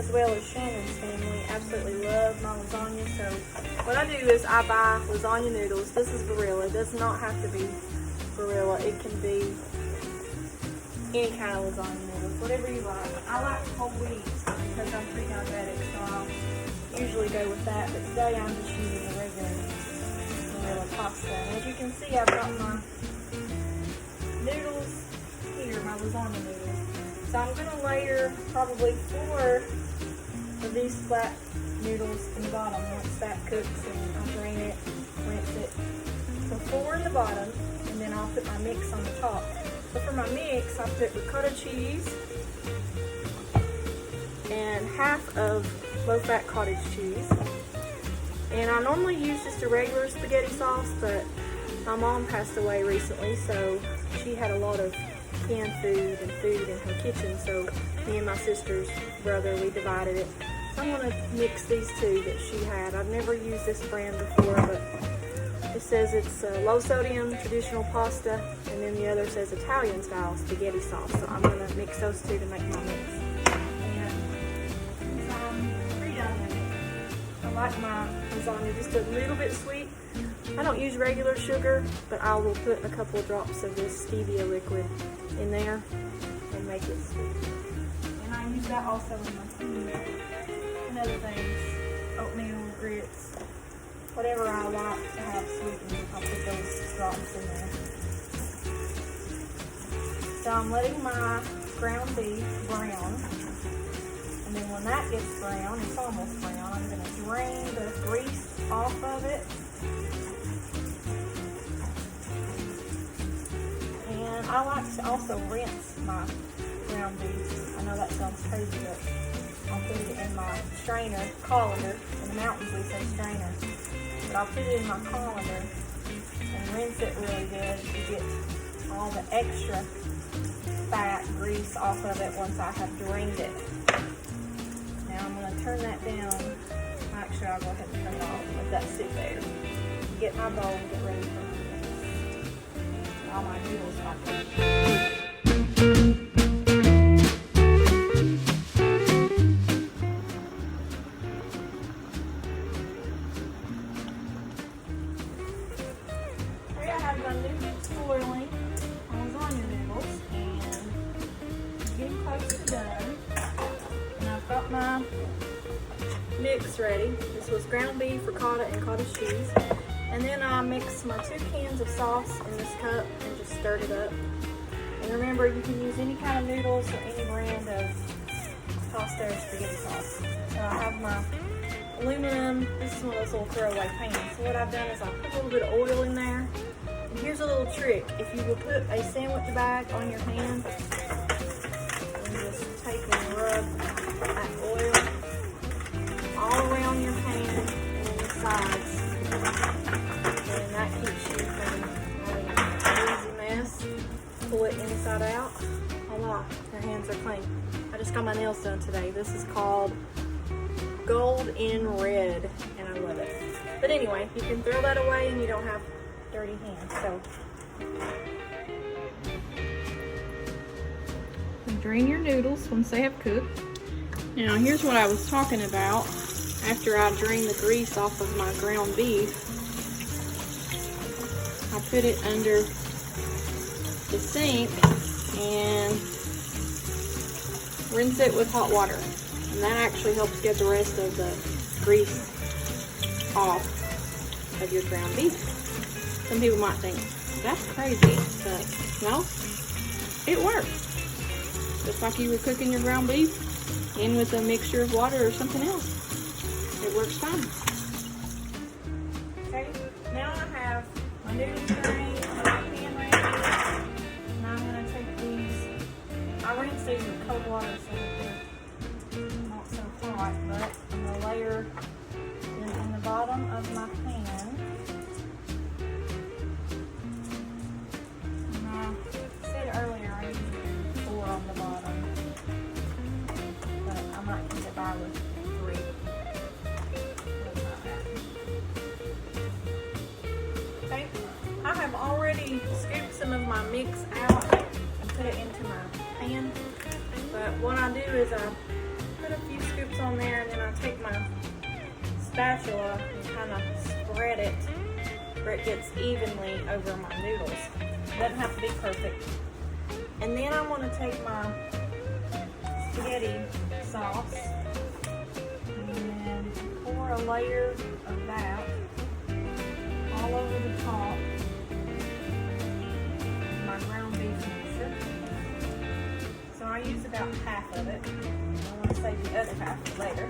as well as Shannon's family absolutely love my lasagna. So what I do is I buy lasagna noodles. This is Barilla. It does not have to be Barilla. It can be any kind of lasagna noodles, whatever you like. I like whole wheat because I'm pre-diabetic, so I'll usually go with that. But today I'm just using the regular Barilla pasta. And as you can see, I've got my noodles here, my lasagna noodles. So I'm going to layer probably 4 of these flat noodles in the bottom once that cooks, and I'll drain it, rinse it. So 4 in the bottom, and then I'll put my mix on the top. So for my mix, I put ricotta cheese and half of low-fat cottage cheese. And I normally use just a regular spaghetti sauce, but my mom passed away recently, so she had a lot of canned food and food in her kitchen, so me and my sister's brother, we divided it. So I'm going to mix these 2 that she had. I've never used this brand before, but it says it's low sodium traditional pasta, and then the other says Italian style spaghetti sauce. So I'm going to mix those 2 to make my mix. And since I'm pre-diabetic, I like my lasagna just a little bit sweet. I don't use regular sugar, but I will put a couple of drops of this stevia liquid in there and make it sweet. And I use that also in my food and other things, oatmeal, grits, whatever I like to have sweetened, I'll put those drops in there. So I'm letting my ground beef brown, and then when that gets brown, it's almost brown, I'm going to drain the grease off of it. And I like to also rinse my ground beef. I know that sounds crazy, but I'll put it in my strainer, colander. In the mountains we say strainer. But I'll put it in my colander and rinse it really good to get all the extra fat, grease off of it once I have drained it. Now I'm going to turn that down. Actually, I'll go ahead and turn it off. Let that sit there. Get my bowl and get ready for my mix. All my noodles like that. Here I have my noodles boiling, my lasagna noodles, and getting close to done. And I've got my mix ready. This was ground beef, ricotta, and cottage cheese. And then I mixed my 2 cans of sauce in this cup and just stirred it up. And remember, you can use any kind of noodles or any brand of pasta or spaghetti sauce. So I have my aluminum, this is one of those little throwaway pans. So what I've done is I put a little bit of oil in there. And here's a little trick. If you will put a sandwich bag on your hand, and just take and rub that oil all around your pan and on the sides. And that keeps you from having a crazy mess. Pull it inside out. Voila, your hands are clean. I just got my nails done today. This is called Gold in Red, and I love it. But anyway, you can throw that away and you don't have dirty hands. So drain your noodles once they have cooked. Now here's what I was talking about. After I drain the grease off of my ground beef, I put it under the sink and rinse it with hot water. And that actually helps get the rest of the grease off of your ground beef. Some people might think, that's crazy, but no, it works. Just like you were cooking your ground beef in with a mixture of water or something else. It works fine. Okay, now I have my noodles drained, my pan ready, and I'm going to take these. I rinse these with cold water so that they're not so hot, but I'm going to layer them in the bottom of my pan. And I said earlier I usually 4 on the bottom, but I might keep it by with 3. Okay, I have already scooped some of my mix out and put it into my pan. But what I do is I put a few scoops on there, and then I take my spatula and kind of spread it where it gets evenly over my noodles. Doesn't have to be perfect. And then I'm going to take my spaghetti sauce and pour a layer of that all over the top of my ground beef mixture. So I use about half of it. I want to save the other half for later.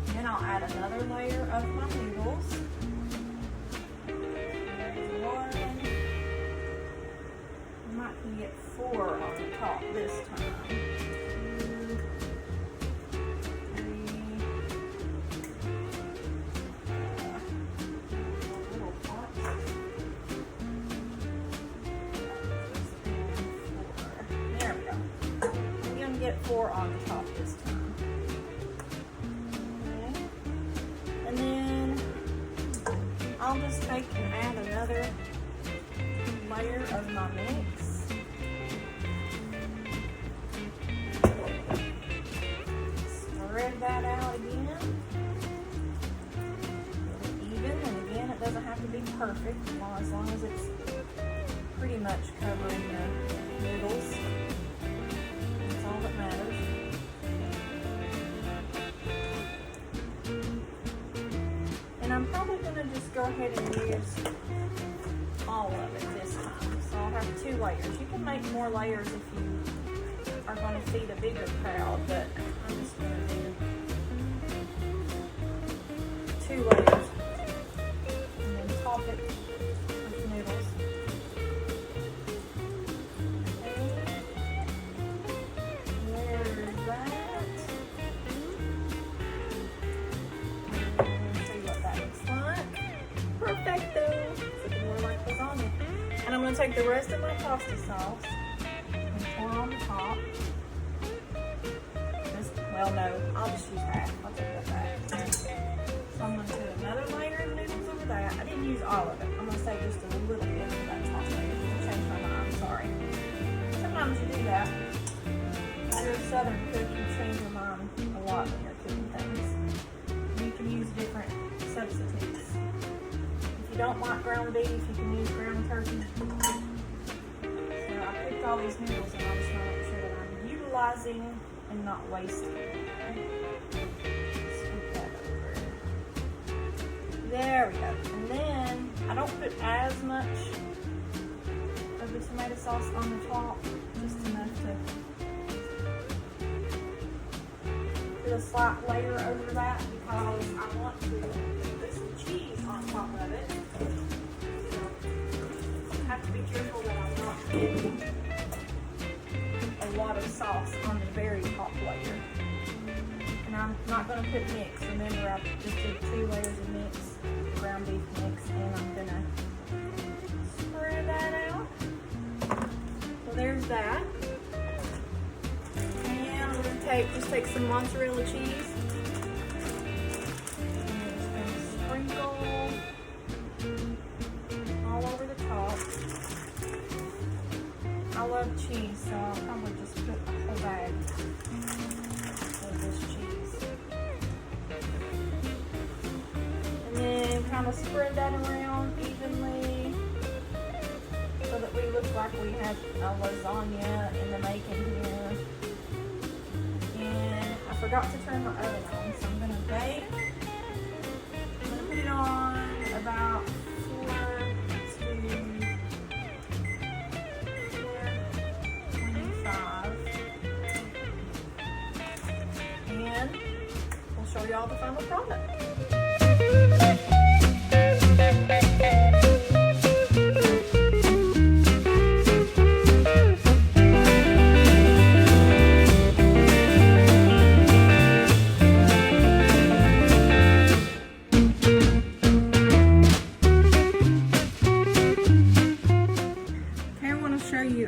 Then I'll add another layer of my noodles. There's one. I might can get 4 on the top this time. 2, 3. Little pots. There we go. I'm going to get 4 on the top this time. I'll just take and add another layer of my mix. Spread that out again. Even, and again, it doesn't have to be perfect, as long as it's pretty much covering the noodles. That's all that matters. And I'm probably going to just go ahead and use all of it this time. So I'll have 2 layers. You can make more layers if you are going to feed a bigger crowd, but I'm just going to do 2 layers. And then top it with noodles. Okay. There's that. Perfecto. It's looking more like lasagna. And I'm going to take the rest of my pasta sauce and pour on the top. Well, no, I'll just use half. I'll take that back. So I'm going to put another layer of noodles over that. I didn't use all of it. I'm going to save just a little bit of that top layer. I changed my mind. Sorry. Sometimes you do that. If you're a Southern cook, you change your mind a lot when you're cooking things. You can use different substitutes. If you don't like ground beef, you can use ground turkey. So I picked all these noodles and I just want to make sure that I'm utilizing and not wasting. Scoop that over. There we go. And then I don't put as much of the tomato sauce on the top, just enough to put a slight layer over that because I want to put some cheese on top of it. So I have to be careful that I'm not getting a lot of sauce on the very top layer. And I'm not going to put mix. Remember, I just did 2 layers of mix, ground beef mix, and I'm going to spread that out. So there's that. And I'm going to just take some mozzarella cheese. Sprinkle all over the top. I love cheese, so I'll probably just put a whole bag of this cheese. And then kind of spread that around evenly so that we look like we have a lasagna in the making here. And I forgot to turn my oven on, so I'm going to bake. I'm going to put it on about 425. And we'll show you all the final product.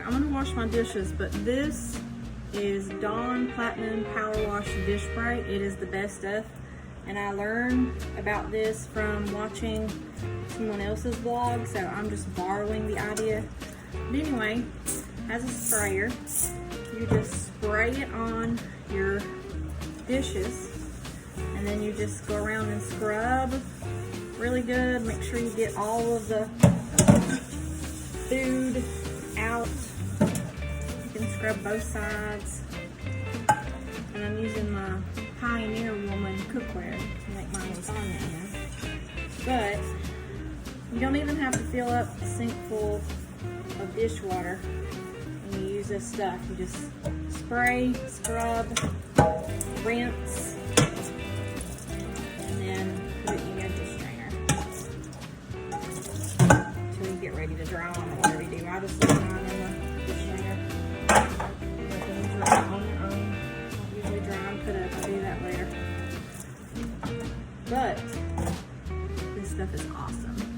I'm going to wash my dishes, but this is Dawn Platinum Powerwash dish spray. It is the best stuff, and I learned about this from watching someone else's vlog, so I'm just borrowing the idea. But anyway, as a sprayer, you just spray it on your dishes. And then you just go around and scrub really good. Make sure you get all of the food out. You can scrub both sides. And I'm using my Pioneer Woman cookware to make my lasagna in. But you don't even have to fill up a sink full of dishwater when you use this stuff. You just spray, scrub, rinse, and then put it in your dish strainer until you get ready to dry on or whatever you do. I just leave mine in the dish strainer. Let them dry on their own. Don't usually dry and put up. I'll do that later. But this stuff is awesome.